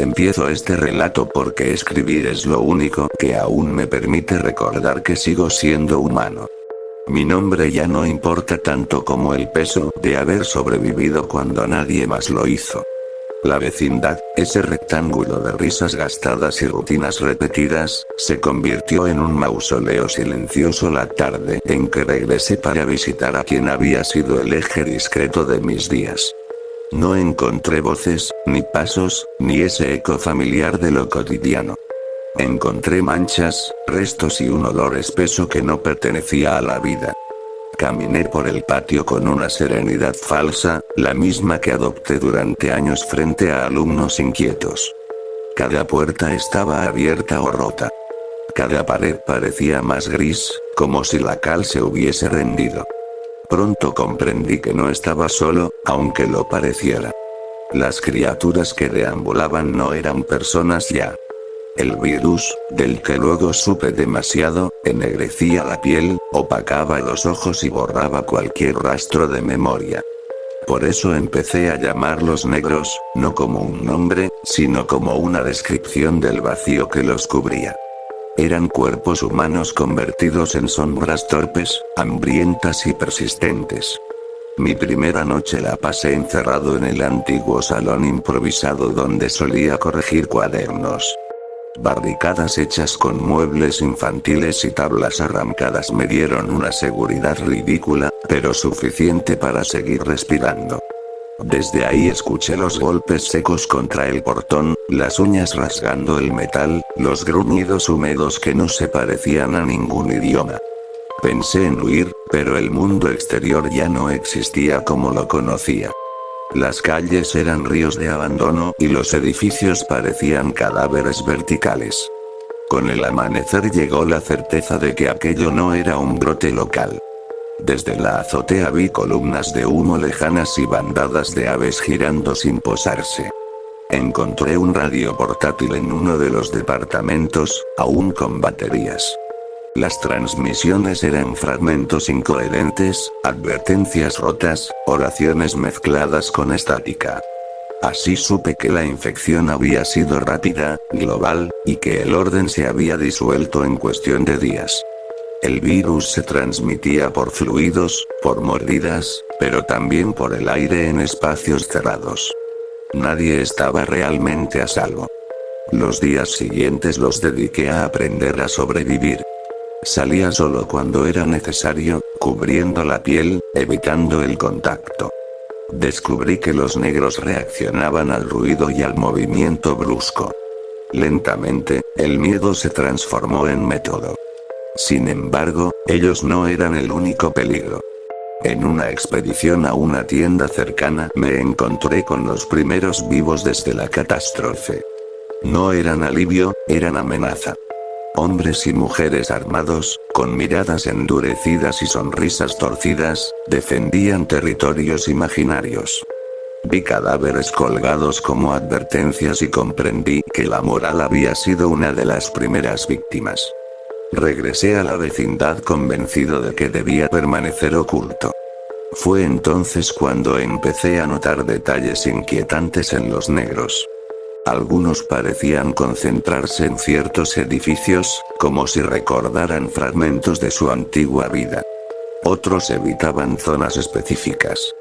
Empiezo este relato porque escribir es lo único que aún me permite recordar que sigo siendo humano. Mi nombre ya no importa tanto como el peso de haber sobrevivido cuando nadie más lo hizo. La vecindad, ese rectángulo de risas gastadas y rutinas repetidas, se convirtió en un mausoleo silencioso la tarde en que regresé para visitar a quien había sido el eje discreto de mis días. No encontré voces, ni pasos, ni ese eco familiar de lo cotidiano. Encontré manchas, restos y un olor espeso que no pertenecía a la vida. Caminé por el patio con una serenidad falsa, la misma que adopté durante años frente a alumnos inquietos. Cada puerta estaba abierta o rota. Cada pared parecía más gris, como si la cal se hubiese rendido. Pronto comprendí que no estaba solo, aunque lo pareciera. Las criaturas que deambulaban no eran personas ya. El virus, del que luego supe demasiado, ennegrecía la piel, opacaba los ojos y borraba cualquier rastro de memoria. Por eso empecé a llamarlos negros, no como un nombre, sino como una descripción del vacío que los cubría. Eran cuerpos humanos convertidos en sombras torpes, hambrientas y persistentes. Mi primera noche la pasé encerrado en el antiguo salón improvisado donde solía corregir cuadernos. Barricadas hechas con muebles infantiles y tablas arrancadas me dieron una seguridad ridícula, pero suficiente para seguir respirando. Desde ahí escuché los golpes secos contra el portón, las uñas rasgando el metal, los gruñidos húmedos que no se parecían a ningún idioma. Pensé en huir, pero el mundo exterior ya no existía como lo conocía. Las calles eran ríos de abandono y los edificios parecían cadáveres verticales. Con el amanecer llegó la certeza de que aquello no era un brote local. Desde la azotea vi columnas de humo lejanas y bandadas de aves girando sin posarse. Encontré un radio portátil en uno de los departamentos, aún con baterías. Las transmisiones eran fragmentos incoherentes, advertencias rotas, oraciones mezcladas con estática. Así supe que la infección había sido rápida, global, y que el orden se había disuelto en cuestión de días. El virus se transmitía por fluidos, por mordidas, pero también por el aire en espacios cerrados. Nadie estaba realmente a salvo. Los días siguientes los dediqué a aprender a sobrevivir. Salía solo cuando era necesario, cubriendo la piel, evitando el contacto. Descubrí que los negros reaccionaban al ruido y al movimiento brusco. Lentamente, el miedo se transformó en método. Sin embargo, ellos no eran el único peligro. En una expedición a una tienda cercana me encontré con los primeros vivos desde la catástrofe. No eran alivio, eran amenaza. Hombres y mujeres armados, con miradas endurecidas y sonrisas torcidas, defendían territorios imaginarios. Vi cadáveres colgados como advertencias y comprendí que la moral había sido una de las primeras víctimas. Regresé a la vecindad convencido de que debía permanecer oculto. Fue entonces cuando empecé a notar detalles inquietantes en los negros. Algunos parecían concentrarse en ciertos edificios, como si recordaran fragmentos de su antigua vida. Otros evitaban zonas específicas.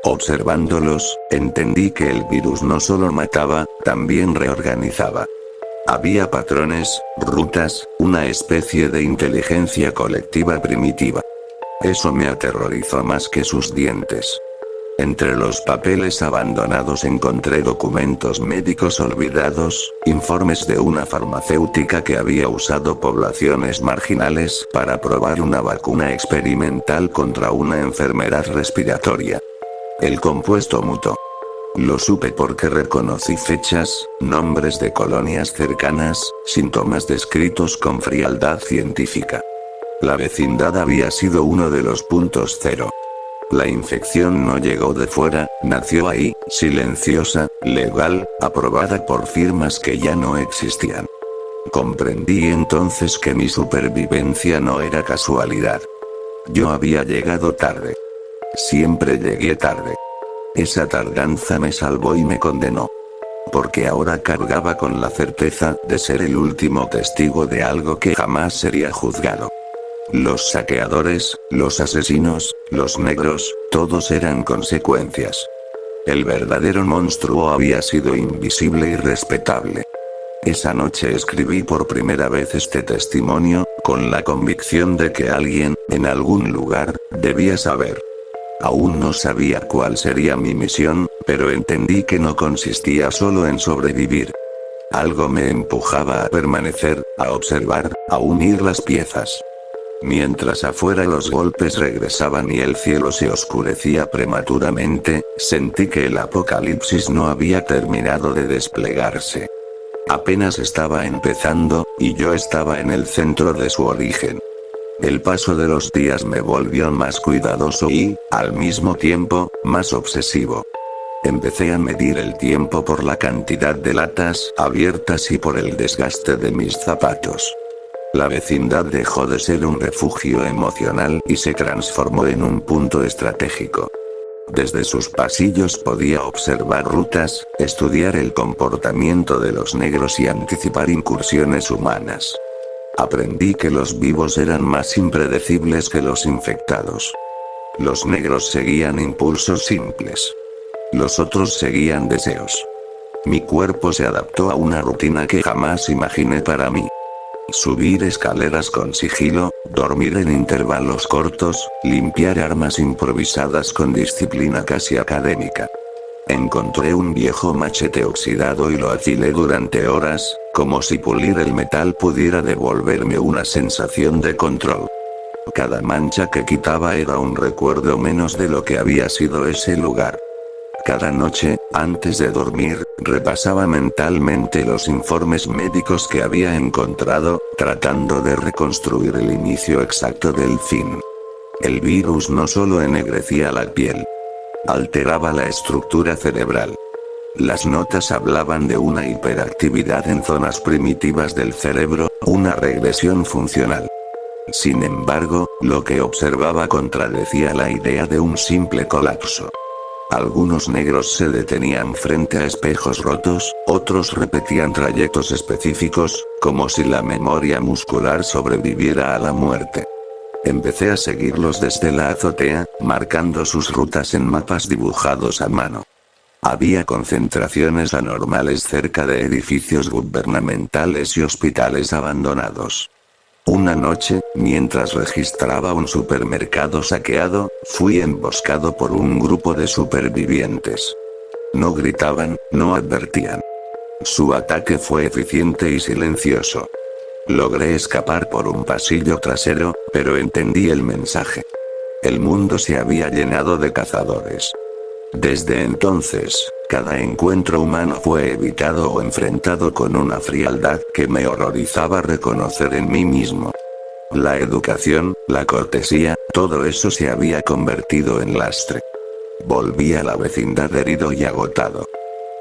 Observándolos, entendí que el virus no solo mataba, también reorganizaba. Había patrones, rutas, una especie de inteligencia colectiva primitiva. Eso me aterrorizó más que sus dientes. Entre los papeles abandonados encontré documentos médicos olvidados, informes de una farmacéutica que había usado poblaciones marginales para probar una vacuna experimental contra una enfermedad respiratoria. El compuesto mutó. Lo supe porque reconocí fechas, nombres de colonias cercanas, síntomas descritos con frialdad científica. La vecindad había sido uno de los puntos cero. La infección no llegó de fuera, nació ahí, silenciosa, legal, aprobada por firmas que ya no existían. Comprendí entonces que mi supervivencia no era casualidad. Yo había llegado tarde. Siempre llegué tarde. Esa tardanza me salvó y me condenó. porque ahora cargaba con la certeza de ser el último testigo de algo que jamás sería juzgado. Los saqueadores, los asesinos, los negros, todos eran consecuencias. El verdadero monstruo había sido invisible y respetable. Esa noche escribí por primera vez este testimonio, con la convicción de que alguien, en algún lugar, debía saber. Aún no sabía cuál sería mi misión, pero entendí que no consistía solo en sobrevivir. Algo me empujaba a permanecer, a observar, a unir las piezas. Mientras afuera los golpes regresaban y el cielo se oscurecía prematuramente, sentí que el apocalipsis no había terminado de desplegarse. Apenas estaba empezando, y yo estaba en el centro de su origen. El paso de los días me volvió más cuidadoso y, al mismo tiempo, más obsesivo. Empecé a medir el tiempo por la cantidad de latas abiertas y por el desgaste de mis zapatos. La vecindad dejó de ser un refugio emocional y se transformó en un punto estratégico. Desde sus pasillos podía observar rutas, estudiar el comportamiento de los negros y anticipar incursiones humanas. Aprendí que los vivos eran más impredecibles que los infectados. Los negros seguían impulsos simples. Los otros seguían deseos. Mi cuerpo se adaptó a una rutina que jamás imaginé para mí. Subir escaleras con sigilo, dormir en intervalos cortos, limpiar armas improvisadas con disciplina casi académica. Encontré un viejo machete oxidado y lo afilé durante horas, como si pulir el metal pudiera devolverme una sensación de control. Cada mancha que quitaba era un recuerdo menos de lo que había sido ese lugar. Cada noche, antes de dormir, repasaba mentalmente los informes médicos que había encontrado, tratando de reconstruir el inicio exacto del fin. El virus no solo ennegrecía la piel, alteraba la estructura cerebral. Las notas hablaban de una hiperactividad en zonas primitivas del cerebro, una regresión funcional. Sin embargo, lo que observaba contradecía la idea de un simple colapso. Algunos negros se detenían frente a espejos rotos, otros repetían trayectos específicos, como si la memoria muscular sobreviviera a la muerte. Empecé a seguirlos desde la azotea, marcando sus rutas en mapas dibujados a mano. Había concentraciones anormales cerca de edificios gubernamentales y hospitales abandonados. Una noche, mientras registraba un supermercado saqueado, fui emboscado por un grupo de supervivientes. No gritaban, no advertían. Su ataque fue eficiente y silencioso. Logré escapar por un pasillo trasero, pero entendí el mensaje. El mundo se había llenado de cazadores. Desde entonces, cada encuentro humano fue evitado o enfrentado con una frialdad que me horrorizaba reconocer en mí mismo. La educación, la cortesía, todo eso se había convertido en lastre. Volví a la vecindad herido y agotado.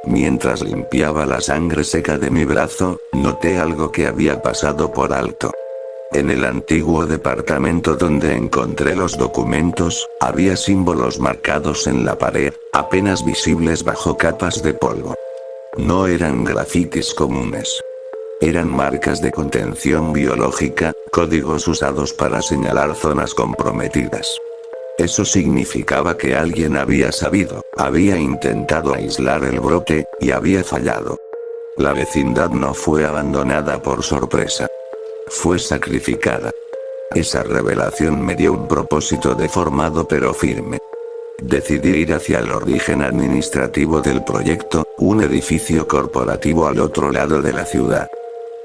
Mientras limpiaba la sangre seca de mi brazo, noté algo que había pasado por alto. En el antiguo departamento donde encontré los documentos, había símbolos marcados en la pared, apenas visibles bajo capas de polvo. No eran grafitis comunes. Eran marcas de contención biológica, códigos usados para señalar zonas comprometidas. Eso significaba que alguien había sabido, había intentado aislar el brote, y había fallado. La vecindad no fue abandonada por sorpresa. Fue sacrificada. Esa revelación me dio un propósito deformado pero firme. Decidí ir hacia el origen administrativo del proyecto, un edificio corporativo al otro lado de la ciudad.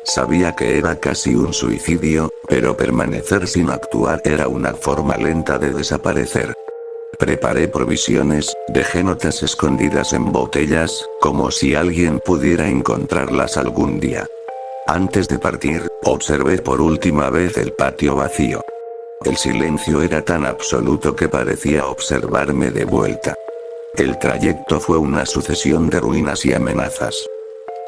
Sabía que era casi un suicidio, pero permanecer sin actuar era una forma lenta de desaparecer. Preparé provisiones, dejé notas escondidas en botellas, como si alguien pudiera encontrarlas algún día. Antes de partir, observé por última vez el patio vacío. El silencio era tan absoluto que parecía observarme de vuelta. El trayecto fue una sucesión de ruinas y amenazas.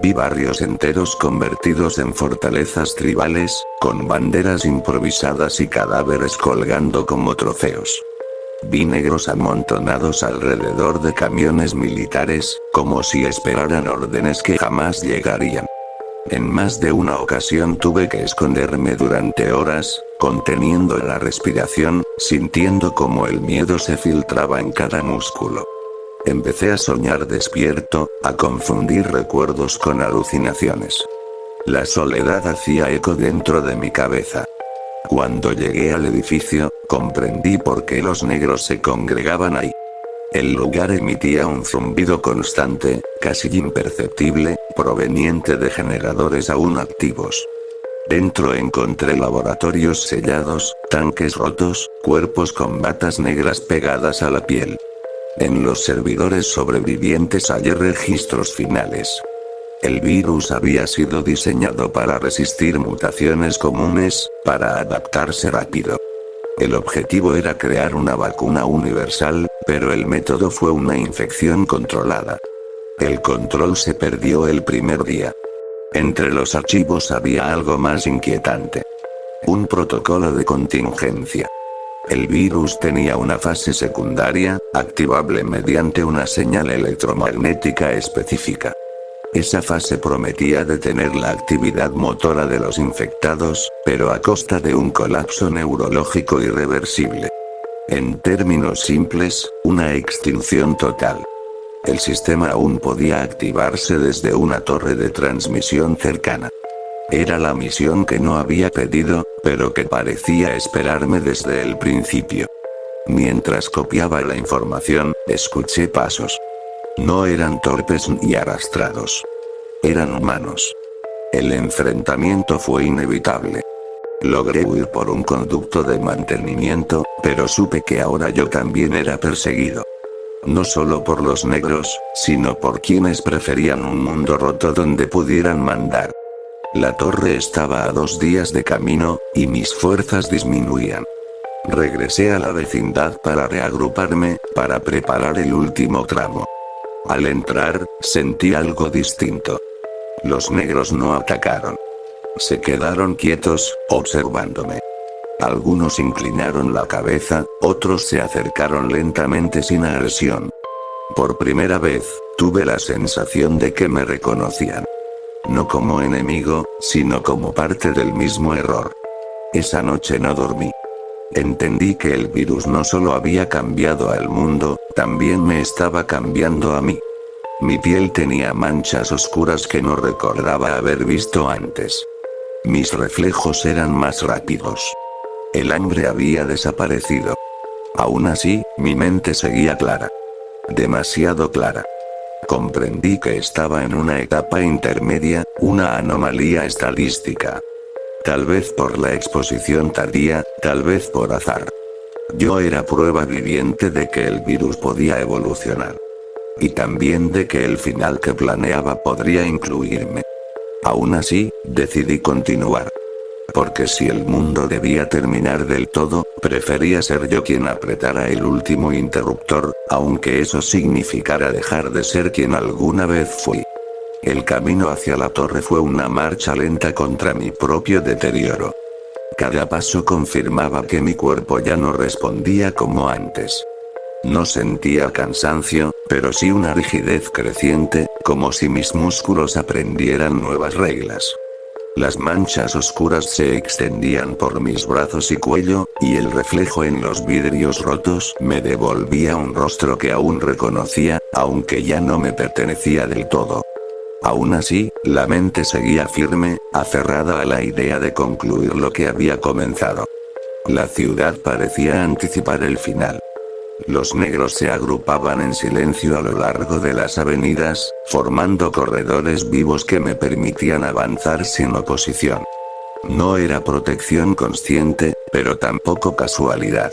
Vi barrios enteros convertidos en fortalezas tribales, con banderas improvisadas y cadáveres colgando como trofeos. Vi negros amontonados alrededor de camiones militares, como si esperaran órdenes que jamás llegarían. En más de una ocasión tuve que esconderme durante horas, conteniendo la respiración, sintiendo cómo el miedo se filtraba en cada músculo. Empecé a soñar despierto, a confundir recuerdos con alucinaciones. La soledad hacía eco dentro de mi cabeza. Cuando llegué al edificio, comprendí por qué los negros se congregaban ahí. El lugar emitía un zumbido constante, casi imperceptible, proveniente de generadores aún activos. Dentro encontré laboratorios sellados, tanques rotos, cuerpos con batas negras pegadas a la piel. En los servidores sobrevivientes hallé registros finales. El virus había sido diseñado para resistir mutaciones comunes, para adaptarse rápido. El objetivo era crear una vacuna universal, pero el método fue una infección controlada. El control se perdió el primer día. Entre los archivos había algo más inquietante. Un protocolo de contingencia. El virus tenía una fase secundaria, activable mediante una señal electromagnética específica. Esa fase prometía detener la actividad motora de los infectados, pero a costa de un colapso neurológico irreversible. En términos simples, una extinción total. El sistema aún podía activarse desde una torre de transmisión cercana. Era la misión que no había pedido, pero que parecía esperarme desde el principio. Mientras copiaba la información, escuché pasos. No eran torpes ni arrastrados. Eran humanos. El enfrentamiento fue inevitable. Logré huir por un conducto de mantenimiento, pero supe que ahora yo también era perseguido. No solo por los negros, sino por quienes preferían un mundo roto donde pudieran mandar. La torre estaba a 2 días de camino, y mis fuerzas disminuían. Regresé a la vecindad para reagruparme, para preparar el último tramo. Al entrar, sentí algo distinto. Los negros no atacaron. Se quedaron quietos, observándome. Algunos inclinaron la cabeza, otros se acercaron lentamente sin agresión. Por primera vez, tuve la sensación de que me reconocían. No como enemigo, sino como parte del mismo error. Esa noche no dormí. Entendí que el virus no solo había cambiado al mundo, también me estaba cambiando a mí. Mi piel tenía manchas oscuras que no recordaba haber visto antes. Mis reflejos eran más rápidos. El hambre había desaparecido. Aún así, mi mente seguía clara. Demasiado clara. Comprendí que estaba en una etapa intermedia, una anomalía estadística. Tal vez por la exposición tardía, tal vez por azar. Yo era prueba viviente de que el virus podía evolucionar. Y también de que el final que planeaba podría incluirme. Aún así, decidí continuar. Porque si el mundo debía terminar del todo, prefería ser yo quien apretara el último interruptor, aunque eso significara dejar de ser quien alguna vez fui. El camino hacia la torre fue una marcha lenta contra mi propio deterioro. Cada paso confirmaba que mi cuerpo ya no respondía como antes. No sentía cansancio, pero sí una rigidez creciente, como si mis músculos aprendieran nuevas reglas. Las manchas oscuras se extendían por mis brazos y cuello, y el reflejo en los vidrios rotos me devolvía un rostro que aún reconocía, aunque ya no me pertenecía del todo. Aún así, la mente seguía firme, aferrada a la idea de concluir lo que había comenzado. La ciudad parecía anticipar el final. Los negros se agrupaban en silencio a lo largo de las avenidas, formando corredores vivos que me permitían avanzar sin oposición. No era protección consciente, pero tampoco casualidad.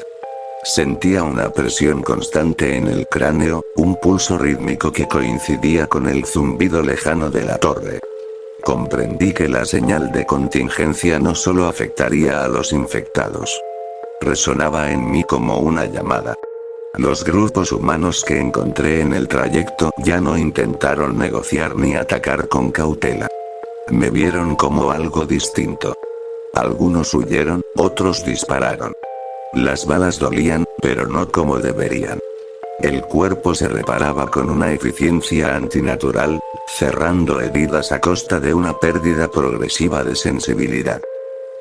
Sentía una presión constante en el cráneo, un pulso rítmico que coincidía con el zumbido lejano de la torre. Comprendí que la señal de contingencia no solo afectaría a los infectados. Resonaba en mí como una llamada. Los grupos humanos que encontré en el trayecto ya no intentaron negociar ni atacar con cautela. Me vieron como algo distinto. Algunos huyeron, otros dispararon. Las balas dolían, pero no como deberían. El cuerpo se reparaba con una eficiencia antinatural, cerrando heridas a costa de una pérdida progresiva de sensibilidad.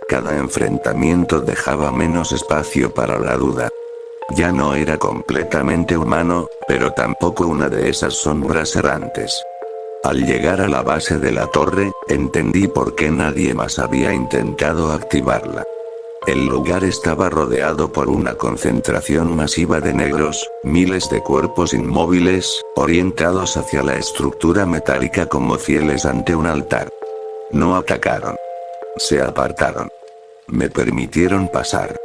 Cada enfrentamiento dejaba menos espacio para la duda. Ya no era completamente humano, pero tampoco una de esas sombras errantes. Al llegar a la base de la torre, entendí por qué nadie más había intentado activarla. El lugar estaba rodeado por una concentración masiva de negros, miles de cuerpos inmóviles, orientados hacia la estructura metálica como fieles ante un altar. No atacaron. Se apartaron. Me permitieron pasar.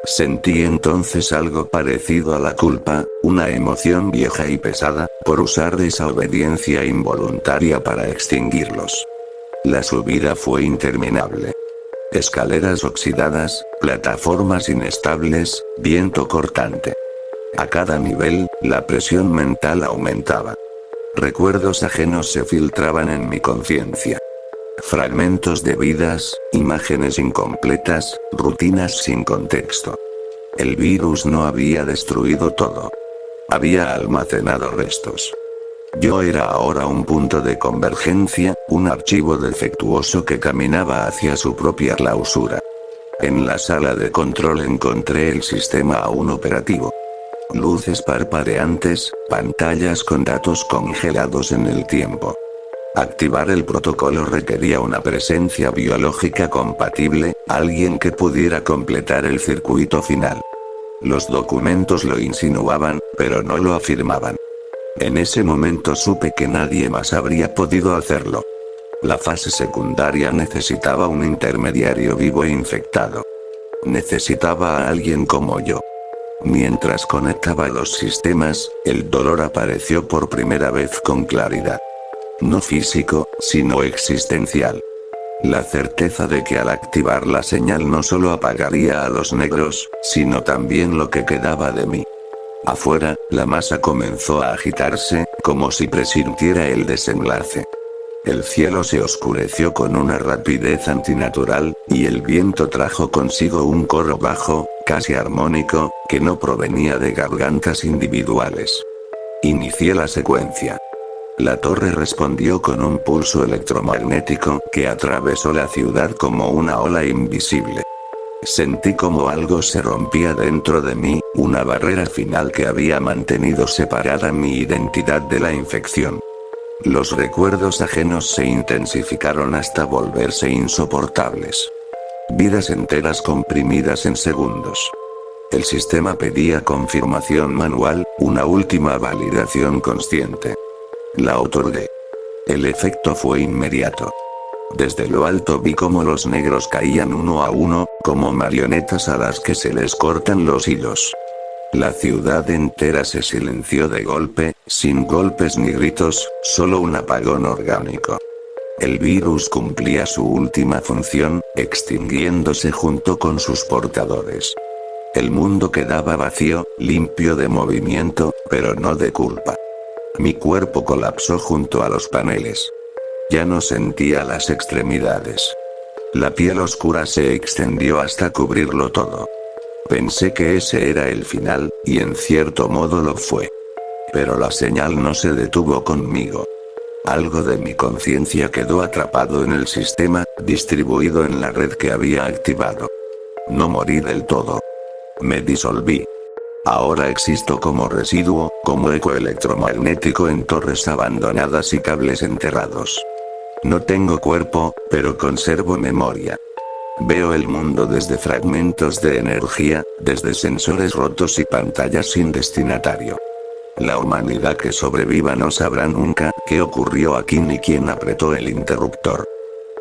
Sentí entonces algo parecido a la culpa, una emoción vieja y pesada, por usar esa obediencia involuntaria para extinguirlos. La subida fue interminable. Escaleras oxidadas, plataformas inestables, viento cortante. A cada nivel, la presión mental aumentaba. Recuerdos ajenos se filtraban en mi conciencia. Fragmentos de vidas, imágenes incompletas, rutinas sin contexto. El virus no había destruido todo. Había almacenado restos. Yo era ahora un punto de convergencia, un archivo defectuoso que caminaba hacia su propia clausura. En la sala de control encontré el sistema aún operativo. Luces parpadeantes, pantallas con datos congelados en el tiempo. Activar el protocolo requería una presencia biológica compatible, alguien que pudiera completar el circuito final. Los documentos lo insinuaban, pero no lo afirmaban. En ese momento supe que nadie más habría podido hacerlo. La fase secundaria necesitaba un intermediario vivo e infectado. Necesitaba a alguien como yo. Mientras conectaba los sistemas, el dolor apareció por primera vez con claridad. No físico, sino existencial. La certeza de que al activar la señal no solo apagaría a los negros, sino también lo que quedaba de mí. Afuera, la masa comenzó a agitarse, como si presintiera el desenlace. El cielo se oscureció con una rapidez antinatural, y el viento trajo consigo un coro bajo, casi armónico, que no provenía de gargantas individuales. Inicié la secuencia. La torre respondió con un pulso electromagnético que atravesó la ciudad como una ola invisible. Sentí como algo se rompía dentro de mí, una barrera final que había mantenido separada mi identidad de la infección. Los recuerdos ajenos se intensificaron hasta volverse insoportables. Vidas enteras comprimidas en segundos. El sistema pedía confirmación manual, una última validación consciente. La otorgué. El efecto fue inmediato. Desde lo alto vi cómo los negros caían uno a uno, como marionetas a las que se les cortan los hilos. La ciudad entera se silenció de golpe, sin golpes ni gritos, solo un apagón orgánico. El virus cumplía su última función, extinguiéndose junto con sus portadores. El mundo quedaba vacío, limpio de movimiento, pero no de culpa. Mi cuerpo colapsó junto a los paneles. Ya no sentía las extremidades. La piel oscura se extendió hasta cubrirlo todo. Pensé que ese era el final, y en cierto modo lo fue. Pero la señal no se detuvo conmigo. Algo de mi conciencia quedó atrapado en el sistema, distribuido en la red que había activado. No morí del todo. Me disolví. Ahora existo como residuo, como eco electromagnético en torres abandonadas y cables enterrados. No tengo cuerpo, pero conservo memoria. Veo el mundo desde fragmentos de energía, desde sensores rotos y pantallas sin destinatario. La humanidad que sobreviva no sabrá nunca qué ocurrió aquí ni quién apretó el interruptor.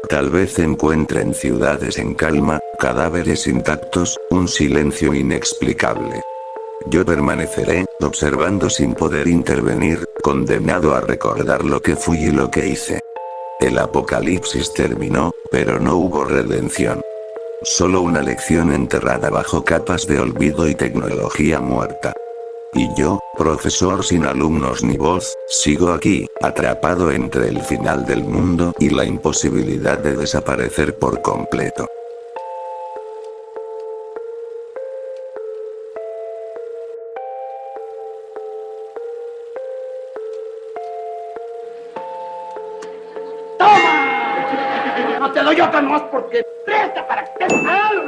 Tal vez encuentren ciudades en calma, cadáveres intactos, un silencio inexplicable. Yo permaneceré, observando sin poder intervenir, condenado a recordar lo que fui y lo que hice. El apocalipsis terminó, pero no hubo redención. Solo una lección enterrada bajo capas de olvido y tecnología muerta. Y yo, profesor sin alumnos ni voz, sigo aquí, atrapado entre el final del mundo y la imposibilidad de desaparecer por completo. te doy otra nomás porque presta para que te salga.